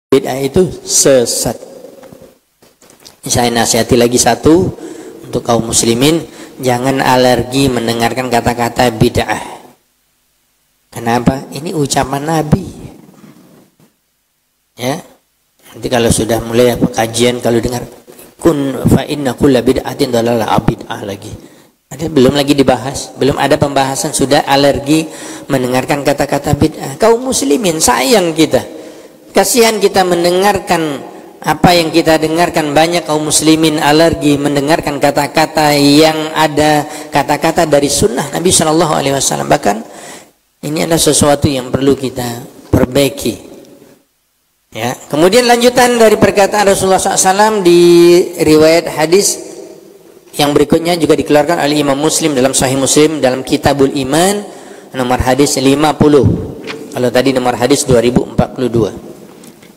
bid'ah itu sesat. Saya nasihati lagi satu untuk kaum muslimin, jangan alergi mendengarkan kata-kata bid'ah. Kenapa? Ini ucapan Nabi. Ya. Nanti kalau sudah mulai kajian, kalau dengar kun fa inna kulla bid'atin dalalah, bid'ah lagi. Ada belum lagi dibahas, belum ada pembahasan sudah alergi mendengarkan kata-kata bid'ah. Kaum muslimin sayang kita. Kasihan kita mendengarkan apa yang kita dengarkan, banyak kaum muslimin alergi mendengarkan kata-kata yang ada kata-kata dari sunnah Nabi Shallallahu Alaihi Wasallam. Bahkan ini adalah sesuatu yang perlu kita perbaiki. Ya. Kemudian lanjutan dari perkataan Rasulullah SAW di riwayat hadis yang berikutnya juga dikeluarkan oleh Imam Muslim dalam Sahih Muslim dalam Kitabul Iman nomor hadis 50. Kalau tadi nomor hadis 2042.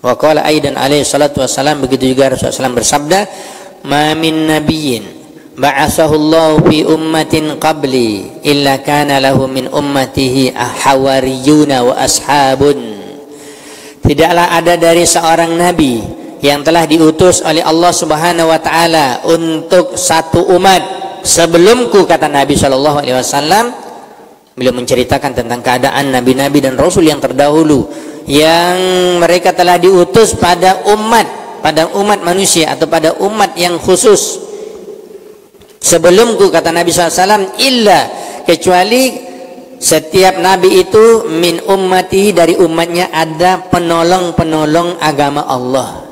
Wa qala aidan alaihi salatu wassalam, begitu juga Rasulullah SAW bersabda, ma min nabiyyin ba'athahu Allah fi ummatin qabli illa kana lahu min ummatihi hawariyuna wa ashabun. Tidaklah ada dari seorang nabi yang telah diutus oleh Allah Subhanahu wa taala untuk satu umat sebelumku, kata Nabi sallallahu alaihi wasallam. Beliau menceritakan tentang keadaan nabi-nabi dan rasul yang terdahulu yang mereka telah diutus pada umat manusia atau pada umat yang khusus sebelumku, kata Nabi SAW, illa kecuali setiap nabi itu min ummati, dari umatnya ada penolong-penolong agama Allah,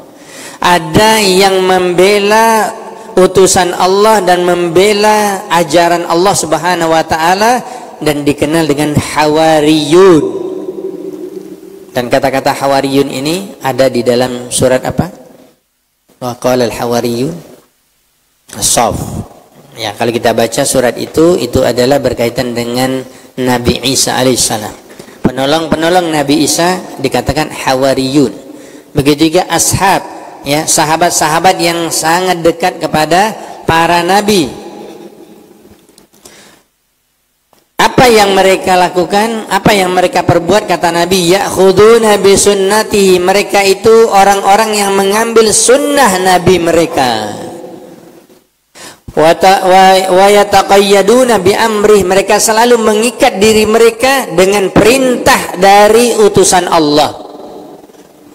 ada yang membela utusan Allah dan membela ajaran Allah Subhanahu wa taala, dan dikenal dengan hawariyun. Dan kata-kata hawariyun ini ada di dalam surat apa? Wa qala al-hawariyun as-saff. Ya, kalau kita baca surat itu adalah berkaitan dengan Nabi Isa alaihissalam. Penolong-penolong Nabi Isa dikatakan hawariyun. Begitu juga ashab, ya, sahabat-sahabat yang sangat dekat kepada para nabi. Apa yang mereka lakukan, apa yang mereka perbuat, kata Nabi, ya'khuduna bi sunnati, mereka itu orang-orang yang mengambil sunnah Nabi mereka. Wa yataqayyaduna bi amrih, mereka selalu mengikat diri mereka dengan perintah dari utusan Allah.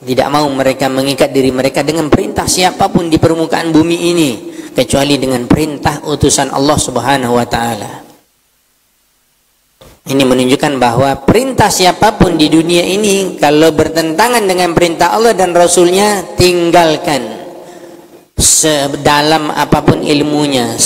Tidak mau mereka mengikat diri mereka dengan perintah siapapun di permukaan bumi ini kecuali dengan perintah utusan Allah Subhanahu wa taala. Ini menunjukkan bahwa perintah siapapun di dunia ini kalau bertentangan dengan perintah Allah dan Rasulnya, tinggalkan. Sedalam apapun ilmunya,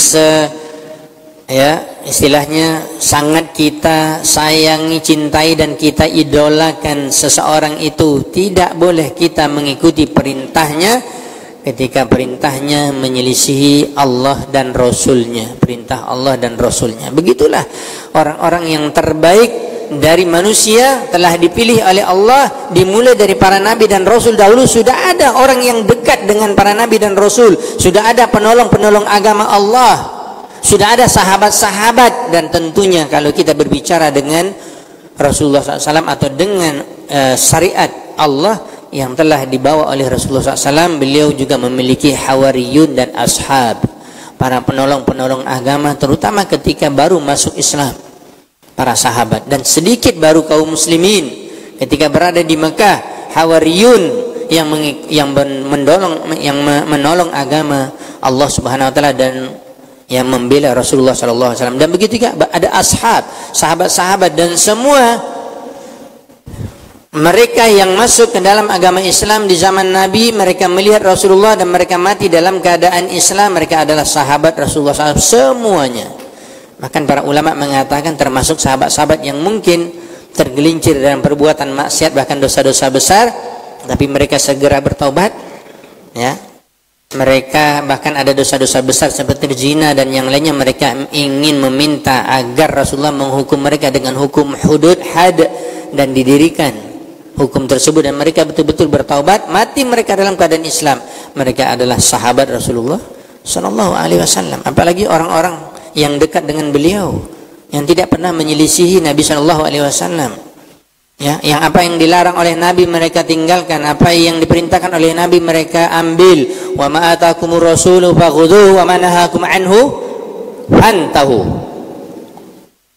istilahnya sangat kita sayangi, cintai dan kita idolakan seseorang itu, tidak boleh kita mengikuti perintahnya ketika perintahnya menyelisihi Allah dan Rasulnya, perintah Allah dan Rasulnya. Begitulah orang-orang yang terbaik dari manusia telah dipilih oleh Allah, dimulai dari para nabi dan rasul dahulu. Sudah ada orang yang dekat dengan para nabi dan rasul, sudah ada penolong-penolong agama Allah, sudah ada sahabat-sahabat, dan tentunya kalau kita berbicara dengan Rasulullah SAW atau dengan syariat Allah yang telah dibawa oleh Rasulullah SAW, beliau juga memiliki hawariyun dan ashab, para penolong-penolong agama, terutama ketika baru masuk Islam, para sahabat, dan sedikit baru kaum muslimin ketika berada di Mekah. Hawariyun yang menolong agama Allah Subhanahu wa taala dan yang membela Rasulullah SAW. Dan begitu juga ada ashab, sahabat-sahabat, dan semua mereka yang masuk ke dalam agama Islam di zaman Nabi, mereka melihat Rasulullah dan mereka mati dalam keadaan Islam, mereka adalah sahabat Rasulullah SAW semuanya. Bahkan para ulama mengatakan termasuk sahabat-sahabat yang mungkin tergelincir dalam perbuatan maksiat, bahkan dosa-dosa besar, tapi mereka segera bertaubat. Ya, mereka bahkan ada dosa-dosa besar seperti zina dan yang lainnya, mereka ingin meminta agar Rasulullah menghukum mereka dengan hukum hudud had dan didirikan hukum tersebut, dan mereka betul-betul bertaubat, mati mereka dalam keadaan Islam. Mereka adalah sahabat Rasulullah Sallallahu Alaihi Wasallam. Apalagi orang-orang yang dekat dengan beliau, yang tidak pernah menyelisihi Nabi Sallallahu Alaihi Wasallam. Ya, yang apa yang dilarang oleh Nabi mereka tinggalkan, apa yang diperintahkan oleh Nabi mereka ambil. Wa ma atakumur rasulu fakhudhuhu wa ma nahakum anhu fantahu.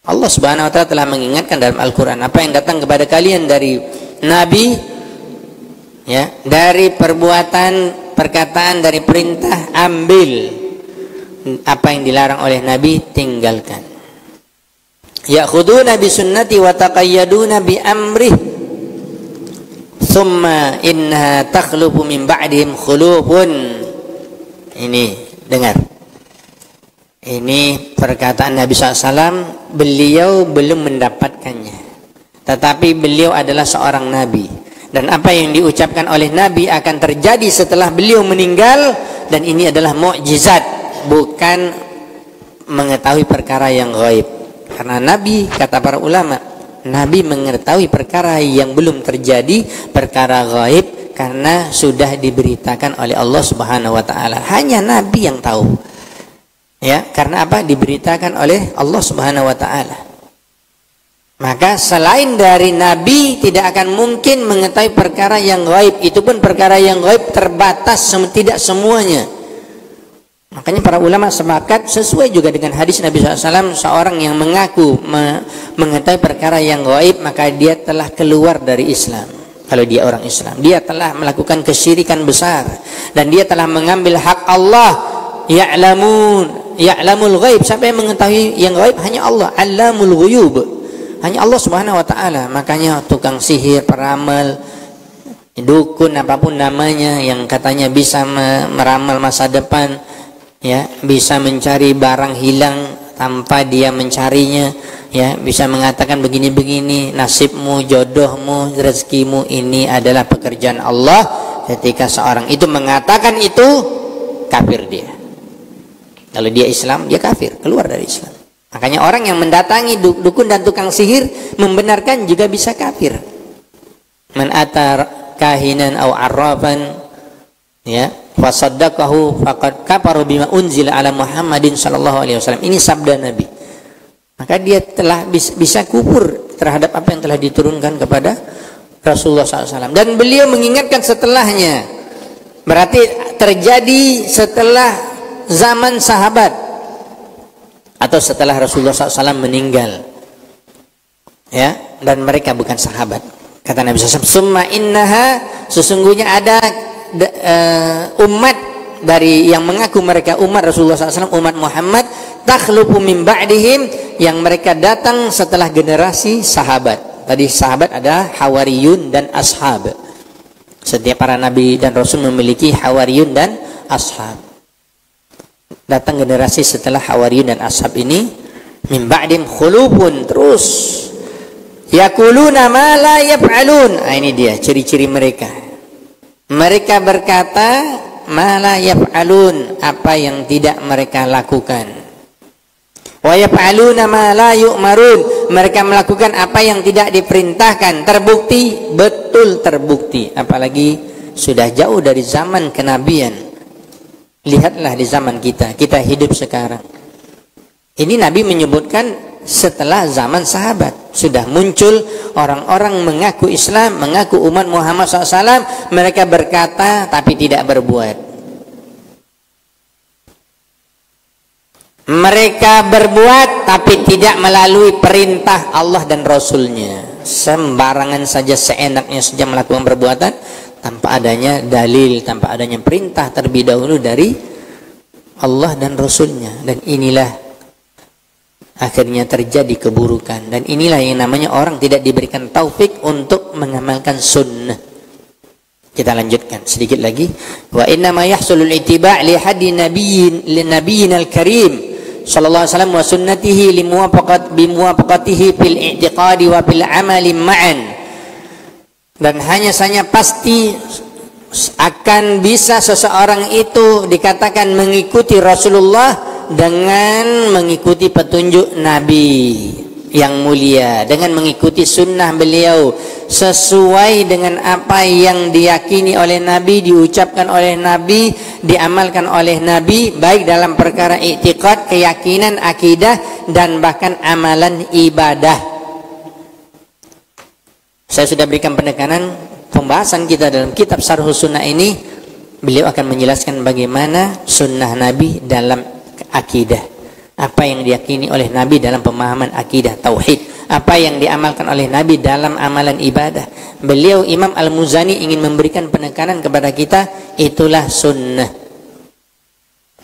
Allah Subhanahu wa taala telah mengingatkan dalam Al-Qur'an, apa yang datang kepada kalian dari Nabi, ya, dari perbuatan, perkataan, dari perintah, ambil. Apa yang dilarang oleh Nabi, tinggalkan. Ya'khuduna bi sunnati wa taqayyaduna bi amrih thumma innaha takhlufu min ba'dihim khulufun. Ini dengar, ini perkataan Nabi SAW. Beliau belum mendapatkannya, tetapi beliau adalah seorang Nabi, dan apa yang diucapkan oleh Nabi akan terjadi setelah beliau meninggal. Dan ini adalah mukjizat, bukan mengetahui perkara yang gaib. Karena Nabi, kata para ulama, Nabi mengetahui perkara yang belum terjadi, perkara gaib, karena sudah diberitakan oleh Allah Subhanahu wa taala. Hanya Nabi yang tahu. Ya, karena apa? Diberitakan oleh Allah Subhanahu wa taala. Maka selain dari Nabi tidak akan mungkin mengetahui perkara yang gaib. Itu pun perkara yang gaib terbatas, tidak semuanya. Makanya para ulama sepakat, sesuai juga dengan hadis Nabi SAW, seorang yang mengaku mengetahui perkara yang gaib, maka dia telah keluar dari Islam. Kalau dia orang Islam, dia telah melakukan kesyirikan besar, dan dia telah mengambil hak Allah. Ya'lamul ghaib. Siapa yang mengetahui yang gaib? Hanya Allah. Allamul ghuyub, hanya Allah Subhanahu wa taala. Makanya tukang sihir, peramal, dukun, apapun namanya, yang katanya bisa meramal masa depan, ya, bisa mencari barang hilang tanpa dia mencarinya, ya, bisa mengatakan begini-begini, nasibmu, jodohmu, rezekimu, ini adalah pekerjaan Allah. Ketika seorang itu mengatakan itu, kafir dia. Kalau dia Islam, dia kafir, keluar dari Islam. Makanya orang yang mendatangi dukun dan tukang sihir membenarkan juga bisa kafir. Man atar kahinan aw arrafan, ya, fasaddaqahu faqad kafara bima unzila ala Muhammadin sallallahu alaihi wasallam. Ini sabda Nabi. Maka dia telah bisa kufur terhadap apa yang telah diturunkan kepada Rasulullah SAW. Dan beliau mengingatkan setelahnya. Berarti terjadi setelah zaman sahabat atau setelah Rasulullah SAW meninggal. Ya, dan mereka bukan sahabat. Kata Nabi SAW, "Summa innaha", sesungguhnya ada umat dari yang mengaku mereka umat Rasulullah SAW, umat Muhammad, takhlufu min ba'dihim, yang mereka datang setelah generasi sahabat. Tadi sahabat ada hawariyun dan ashab. Setiap para nabi dan rasul memiliki hawariyun dan ashab. Datang generasi setelah hawariyun dan ashab ini, min ba'dim khulufun, terus yaquluna ma la yaf'alun. Ini dia ciri-ciri mereka. Mereka berkata ma la yaf'alun, apa yang tidak mereka lakukan. Wa yaf'aluna ma la yu'marun, mereka melakukan apa yang tidak diperintahkan. Terbukti, betul terbukti. Apalagi sudah jauh dari zaman kenabian. Lihatlah di zaman kita hidup sekarang. Ini Nabi menyebutkan setelah zaman sahabat. Sudah muncul orang-orang mengaku Islam, mengaku umat Muhammad SAW. Mereka berkata tapi tidak berbuat. Mereka berbuat tapi tidak melalui perintah Allah dan Rasulnya. Sembarangan saja, seenaknya saja melakukan perbuatan tanpa adanya dalil, tanpa adanya perintah terlebih dahulu dari Allah dan Rasulnya. Dan inilah akhirnya terjadi keburukan. Dan inilah yang namanya orang tidak diberikan taufik untuk mengamalkan sunnah. Kita lanjutkan sedikit lagi. Wa inna ma yahsulul ittiba' li hadi nabiyyin al-karim sallallahu alaihi wasallam wa sunnatihi bimuwafaqatihi fil i'tiqadi wa fil amali ma'an. Dan hanya saja pasti akan bisa seseorang itu dikatakan mengikuti Rasulullah dengan mengikuti petunjuk Nabi yang mulia, dengan mengikuti sunnah beliau, sesuai dengan apa yang diyakini oleh Nabi, diucapkan oleh Nabi, diamalkan oleh Nabi, baik dalam perkara i'tiqad, keyakinan, akidah, dan bahkan amalan ibadah. Saya sudah berikan penekanan pembahasan kita dalam kitab Syarhus Sunnah ini. Beliau akan menjelaskan bagaimana sunnah Nabi dalam akidah, apa yang diyakini oleh Nabi dalam pemahaman akidah tauhid, apa yang diamalkan oleh Nabi dalam amalan ibadah. Beliau Imam Al-Muzani ingin memberikan penekanan kepada kita, itulah sunnah.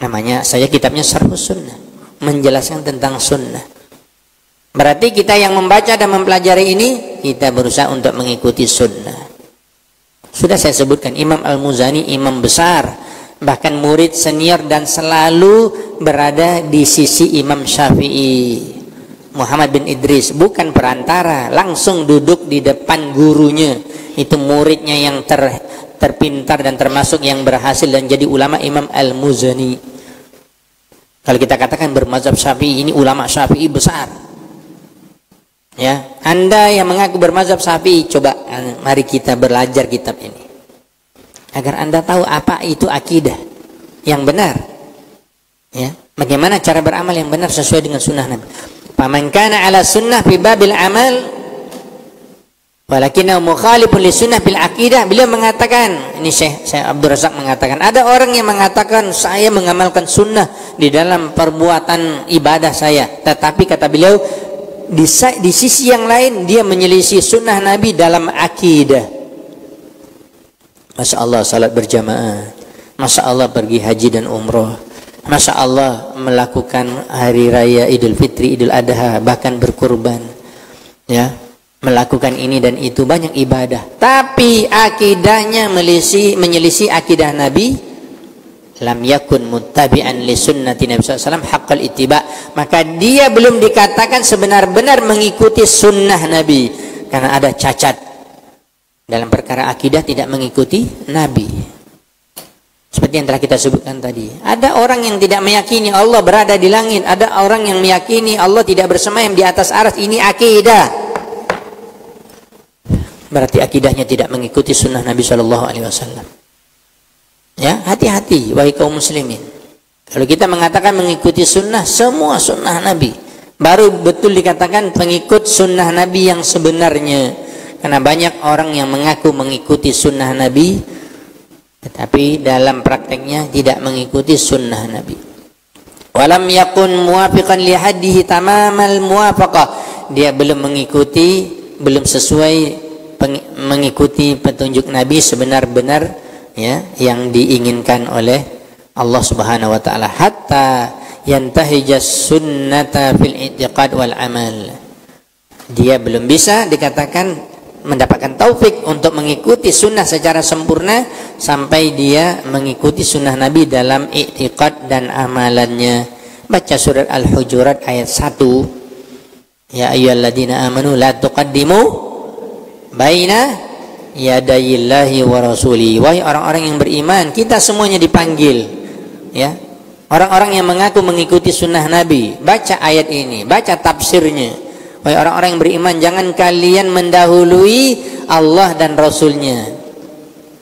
Namanya saya kitabnya Syarhus Sunnah, menjelaskan tentang sunnah. Berarti kita yang membaca dan mempelajari ini, kita berusaha untuk mengikuti sunnah. Sudah saya sebutkan, Imam Al-Muzani imam besar, bahkan murid senior dan selalu berada di sisi Imam Syafi'i. Muhammad bin Idris, bukan perantara, langsung duduk di depan gurunya. Itu muridnya yang terpintar dan termasuk yang berhasil dan jadi ulama, Imam Al-Muzani. Kalau kita katakan bermazhab Syafi'i, ini ulama Syafi'i besar. Ya, Anda yang mengaku bermazhab Syafi'i, coba mari kita belajar kitab ini agar Anda tahu apa itu akidah yang benar. Ya, bagaimana cara beramal yang benar sesuai dengan sunnah Nabi. Faman kana ala sunnah fi babil amal walakinnahu mukhalifun li sunnah bil aqidah. Beliau mengatakan, ini Syekh Abdul Razak mengatakan, ada orang yang mengatakan saya mengamalkan sunnah di dalam perbuatan ibadah saya, tetapi kata beliau di sisi yang lain dia menyelisih sunnah Nabi dalam akidah. Masya Allah salat berjamaah, Masya Allah pergi haji dan umroh, Masya Allah melakukan hari raya Idul Fitri, Idul Adha, bahkan berkurban, ya, melakukan ini dan itu, banyak ibadah, tapi akidahnya menyelisih akidah Nabi. Lam yakun muttabi'an li sunnati Nabi SAW haqqal ittiba', maka dia belum dikatakan sebenar-benar mengikuti sunnah Nabi, karena ada cacat dalam perkara akidah, tidak mengikuti Nabi. Seperti yang telah kita sebutkan tadi, ada orang yang tidak meyakini Allah berada di langit, ada orang yang meyakini Allah tidak bersemayam di atas arsy. Ini akidah, berarti akidahnya tidak mengikuti sunnah Nabi SAW. Ya, hati-hati wahai kaum muslimin. Kalau kita mengatakan mengikuti sunnah, semua sunnah Nabi, baru betul dikatakan pengikut sunnah Nabi yang sebenarnya. Karena banyak orang yang mengaku mengikuti sunnah Nabi, tetapi dalam prakteknya tidak mengikuti sunnah Nabi. Walam yakun muwafiqan li haddihi tamamal muwafaqah. Dia belum mengikuti, belum sesuai mengikuti petunjuk Nabi sebenar-benar, ya, yang diinginkan oleh Allah Subhanahu wa taala, hatta yantahijas sunnata fil i'tiqad wal amal. Dia belum bisa dikatakan mendapatkan taufik untuk mengikuti sunnah secara sempurna sampai dia mengikuti sunnah Nabi dalam i'tiqad dan amalannya. Baca surat Al-Hujurat ayat 1. Ya ayyuhalladzina amanu la tuqaddimu baina yadayillahi wa rasuli. Wahai orang-orang yang beriman, kita semuanya dipanggil, ya, orang-orang yang mengaku mengikuti sunnah Nabi, baca ayat ini, baca tafsirnya. Wahai orang-orang yang beriman, jangan kalian mendahului Allah dan Rasulnya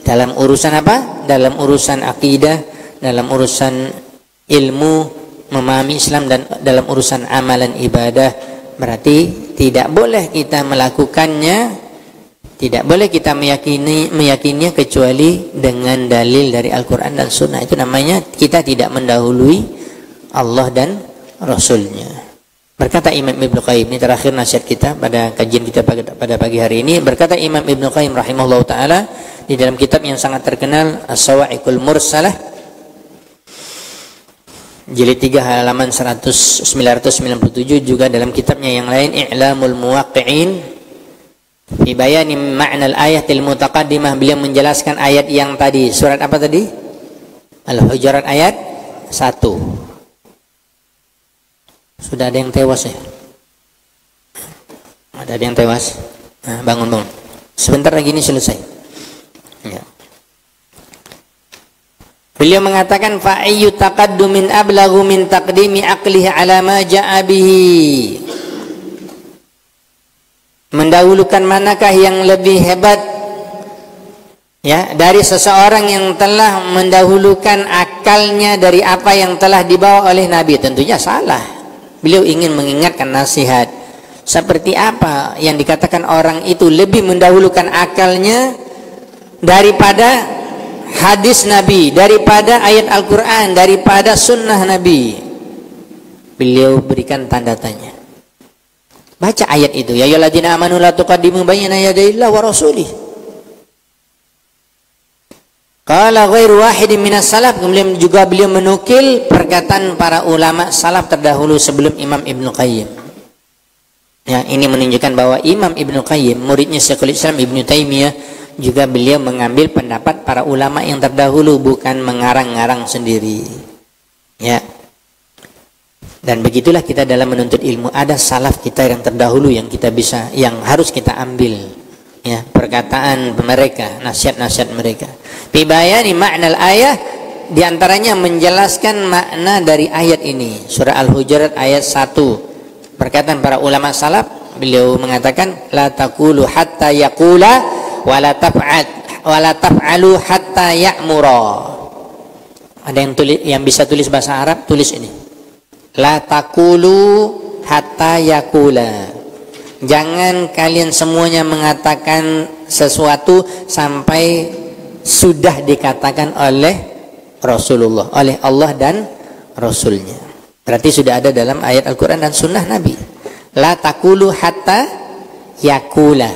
dalam urusan apa? Dalam urusan akidah, dalam urusan ilmu, memahami Islam, dan dalam urusan amalan ibadah. Berarti tidak boleh kita melakukannya, tidak boleh kita meyakininya kecuali dengan dalil dari Al-Quran dan Sunnah. Itu namanya kita tidak mendahului Allah dan Rasulnya. Berkata Imam Ibnu Qayyim, ini terakhir nasihat kita pada kajian kita pada pagi hari ini. Berkata Imam Ibnu Qayyim rahimahullah ta'ala di dalam kitab yang sangat terkenal As-Sawa'iqul Mursalah, jilid 3 halaman 997, juga dalam kitabnya yang lain I'lamul Muwaqqi'in fi bayani ma'nal ayatil mutaqaddimah, beliau menjelaskan ayat yang tadi. Surat apa tadi? Al-Hujurat ayat 1. Sudah ada yang tewas ya? Ada yang tewas? Nah, bangun. Sebentar lagi ini selesai. Ya. Beliau mengatakan fa ayyu taqaddumin ablaghu min taqdimi aqlihi ala ma ja'a bihi. Mendahulukan manakah yang lebih hebat, ya, dari seseorang yang telah mendahulukan akalnya dari apa yang telah dibawa oleh Nabi? Tentunya salah. Beliau ingin mengingatkan nasihat. Seperti apa yang dikatakan orang itu lebih mendahulukan akalnya daripada hadis Nabi, daripada ayat Al-Quran, daripada sunnah Nabi. Beliau berikan tanda tanya. Baca ayat itu, ya ayyuhalladzina amanu la tuqaddimu baina yadayillahi wa rasulih. Qala ghairu wahidin minas salaf. Kemudian juga beliau menukil perkataan para ulama salaf terdahulu sebelum Imam Ibnu Qayyim. Ya, ini menunjukkan bahwa Imam Ibnu Qayyim, muridnya Syekhul Islam Ibnu Taimiyah, juga beliau mengambil pendapat para ulama yang terdahulu, bukan mengarang-ngarang sendiri. Ya. Dan begitulah kita dalam menuntut ilmu, ada salaf kita yang terdahulu yang kita bisa, yang harus kita ambil. Ya, perkataan mereka, nasihat-nasihat mereka. Fi bayani ma'nal ayah, diantaranya menjelaskan makna dari ayat ini. Surah Al-Hujurat ayat 1. Perkataan para ulama salaf, beliau mengatakan la taqulu hatta yaqula wa la taf'alu hatta ya'mura. Ada yang bisa tulis bahasa Arab, tulis ini. La taqulu hatta yaqula. Jangan kalian semuanya mengatakan sesuatu sampai sudah dikatakan oleh Rasulullah, oleh Allah dan Rasulnya. Berarti sudah ada dalam ayat Al-Quran dan sunnah Nabi. La taqulu hatta yakula.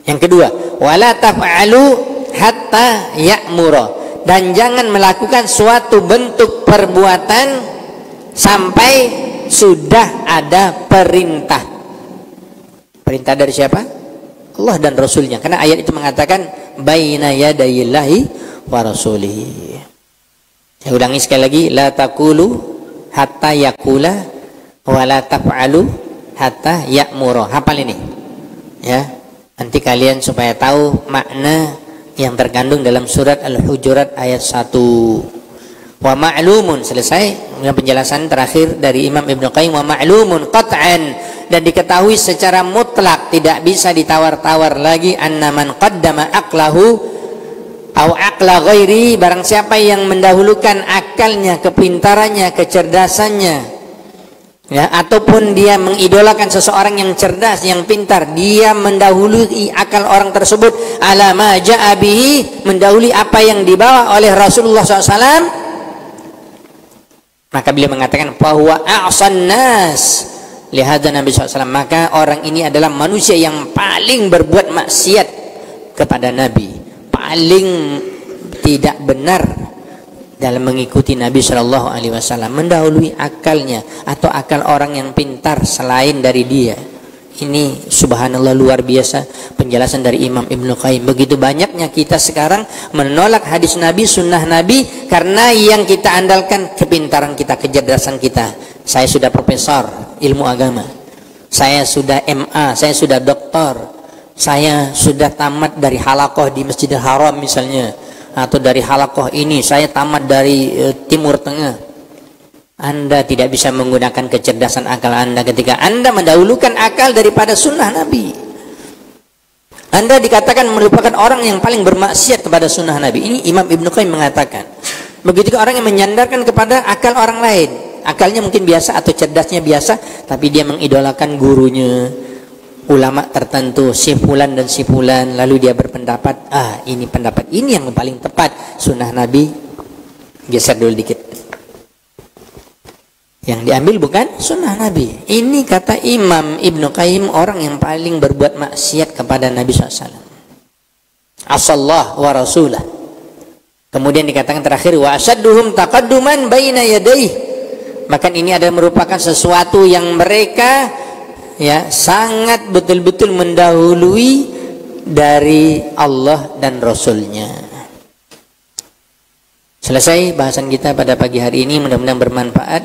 Yang kedua, wala taf'alu hatta ya'mura. Dan jangan melakukan suatu bentuk perbuatan sampai sudah ada perintah. Perintah dari siapa? Allah dan Rasulnya. Karena ayat itu mengatakan baina yadayillahi wa rasulihi. Saya ulangi sekali lagi, la taqulu hatta yakula wala taf'alu hatta ya'mura. Hafal ini ya, nanti kalian supaya tahu makna yang terkandung dalam surat Al-Hujurat ayat 1. Wa ma'lumun, selesai dengan penjelasan terakhir dari Imam Ibnu Qayyim. Wa ma'lumun qat'an, dan diketahui secara mutlak, tidak bisa ditawar-tawar lagi, anna man qaddama aqlahu au aqla ghairi, barang siapa yang mendahulukan akalnya, kepintarannya, kecerdasannya, ya, ataupun dia mengidolakan seseorang yang cerdas, yang pintar, dia mendahului akal orang tersebut, ala ma ja'a bihi, mendahului apa yang dibawa oleh Rasulullah SAW, maka beliau mengatakan fahuwa a'san nas lihadza Nabi SAW, maka orang ini adalah manusia yang paling berbuat maksiat kepada Nabi, paling tidak benar dalam mengikuti Nabi Shallallahu Alaihi Wasallam, mendahului akalnya atau akal orang yang pintar selain dari dia. Ini subhanallah luar biasa penjelasan dari Imam Ibnu Qayyim. Begitu banyaknya kita sekarang menolak hadis Nabi, sunnah Nabi, karena yang kita andalkan kepintaran kita, kecerdasan kita. Saya sudah profesor ilmu agama, saya sudah MA, saya sudah doktor, saya sudah tamat dari halaqah di Masjidil Haram misalnya, atau dari halaqah ini saya tamat dari Timur Tengah. Anda tidak bisa menggunakan kecerdasan akal Anda ketika Anda mendahulukan akal daripada sunnah Nabi. Anda dikatakan merupakan orang yang paling bermaksiat kepada sunnah Nabi. Ini Imam Ibnu Qayyim mengatakan. Begitu orang yang menyandarkan kepada akal orang lain, akalnya mungkin biasa atau cerdasnya biasa, tapi dia mengidolakan gurunya, ulama tertentu, si fulan dan si fulan, lalu dia berpendapat, ini pendapat ini yang paling tepat, sunnah Nabi geser dulu dikit, yang diambil bukan sunnah Nabi. Ini kata Imam Ibnu Qayyim, orang yang paling berbuat maksiat kepada Nabi SAW, asallah wa rasulah. Kemudian dikatakan terakhir, wa asadduhum taqadduman baina yadayhi, maka ini adalah merupakan sesuatu yang mereka ya sangat betul-betul mendahului dari Allah dan Rasulnya. Selesai bahasan kita pada pagi hari ini, mudah-mudahan bermanfaat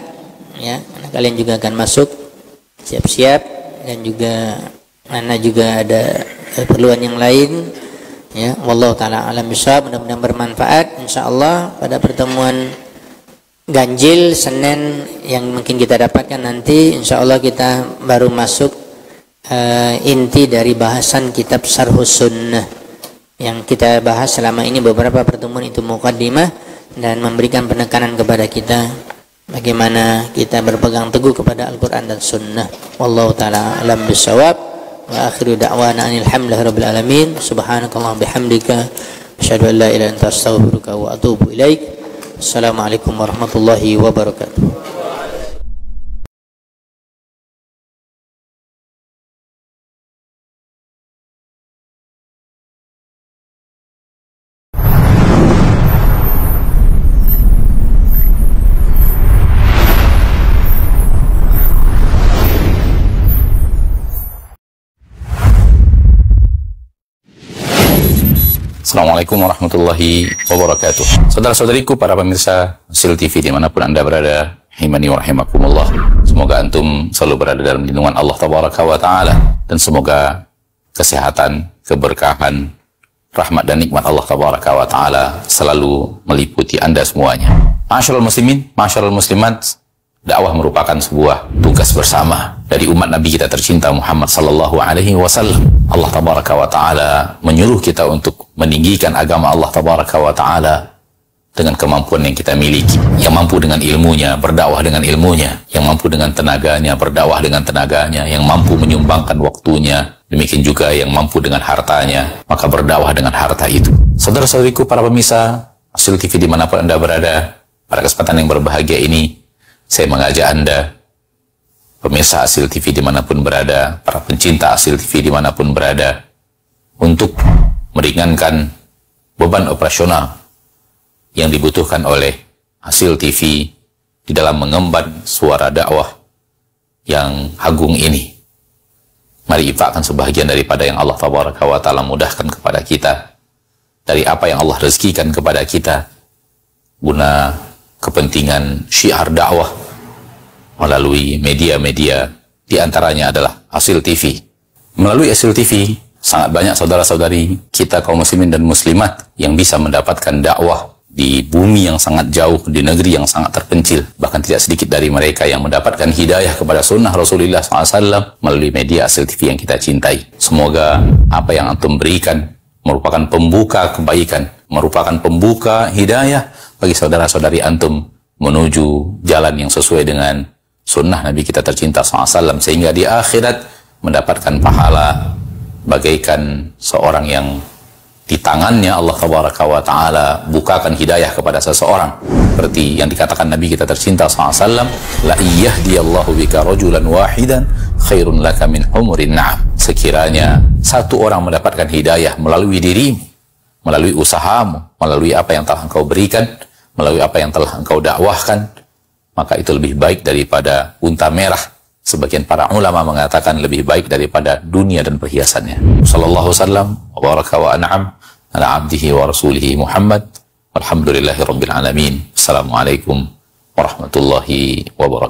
ya. Kalian juga akan masuk, siap-siap, dan juga Ana juga ada keperluan yang lain ya. Wallahu taala alam bisawab. Mudah-mudahan bermanfaat insyaallah. Pada pertemuan ganjil Senin yang mungkin kita dapatkan nanti, insyaallah kita baru masuk inti dari bahasan kitab Syarhus Sunnah. Yang kita bahas selama ini beberapa pertemuan itu muqaddimah dan memberikan penekanan kepada kita bagaimana kita berpegang teguh kepada Al-Quran dan Sunnah. Wallahu ta'ala alam bisawab. Wa akhiru da'wana alhamdulillahi rabbil alamin. Subhanakallah bihamdika asyhadu an la ilaha illa anta astaghfiruka wa atubu ilaik. Assalamualaikum warahmatullahi wabarakatuh. Assalamualaikum warahmatullahi wabarakatuh. Saudara-saudariku, para pemirsa Hasil TV dimanapun Anda berada, rahimani wa rahimakumullah. Semoga antum selalu berada dalam lindungan Allah Tabaraka wa Ta'ala, dan semoga kesehatan, keberkahan, rahmat dan nikmat Allah Tabaraka wa Ta'ala selalu meliputi Anda semuanya. Masyarul muslimin, masyarul muslimat, dakwah merupakan sebuah tugas bersama dari umat Nabi kita tercinta Muhammad sallallahu alaihi wasallam. Allah tabaraka wa taala menyuruh kita untuk meninggikan agama Allah tabaraka wa taala dengan kemampuan yang kita miliki. Yang mampu dengan ilmunya, berdakwah dengan ilmunya. Yang mampu dengan tenaganya, berdakwah dengan tenaganya. Yang mampu menyumbangkan waktunya, demikian juga yang mampu dengan hartanya, maka berdakwah dengan harta itu. Saudara-saudariku, para pemirsa Hasil TV dimanapun Anda berada, pada kesempatan yang berbahagia ini saya mengajak Anda, pemirsa Hasil TV dimanapun berada, para pencinta Hasil TV dimanapun berada, untuk meringankan beban operasional yang dibutuhkan oleh Hasil TV di dalam mengemban suara dakwah yang agung ini. Mari infakkan sebahagian daripada yang Allah Tabaraka wa Ta'ala mudahkan kepada kita, dari apa yang Allah rezekikan kepada kita, guna kepentingan syiar dakwah melalui media-media, diantaranya adalah Hasil TV. Melalui Hasil TV, sangat banyak saudara-saudari kita kaum muslimin dan muslimat yang bisa mendapatkan dakwah di bumi yang sangat jauh, di negeri yang sangat terpencil. Bahkan tidak sedikit dari mereka yang mendapatkan hidayah kepada sunnah Rasulullah SAW melalui media Hasil TV yang kita cintai. Semoga apa yang antum berikan merupakan pembuka kebaikan, merupakan pembuka hidayah bagi saudara-saudari antum menuju jalan yang sesuai dengan sunnah Nabi kita tercinta SAW, sehingga di akhirat mendapatkan pahala bagaikan seorang yang di tangannya Allah Tabaraka wa Ta'ala bukakan hidayah kepada seseorang, seperti yang dikatakan Nabi kita tercinta SAW, la iyahdiyallahu bika rajulan wahidan khairun laka min humurin na'am. Sekiranya satu orang mendapatkan hidayah melalui dirimu, melalui usahamu, melalui apa yang telah engkau berikan, melalui apa yang telah engkau dakwahkan, maka itu lebih baik daripada unta merah. Sebagian para ulama mengatakan lebih baik daripada dunia dan perhiasannya. Sallallahu sallam wa baraka wa an'am ala abdihi wa rasulihi Muhammad. Alhamdulillahi rabbil alamin. Assalamualaikum warahmatullahi wabarakatuh.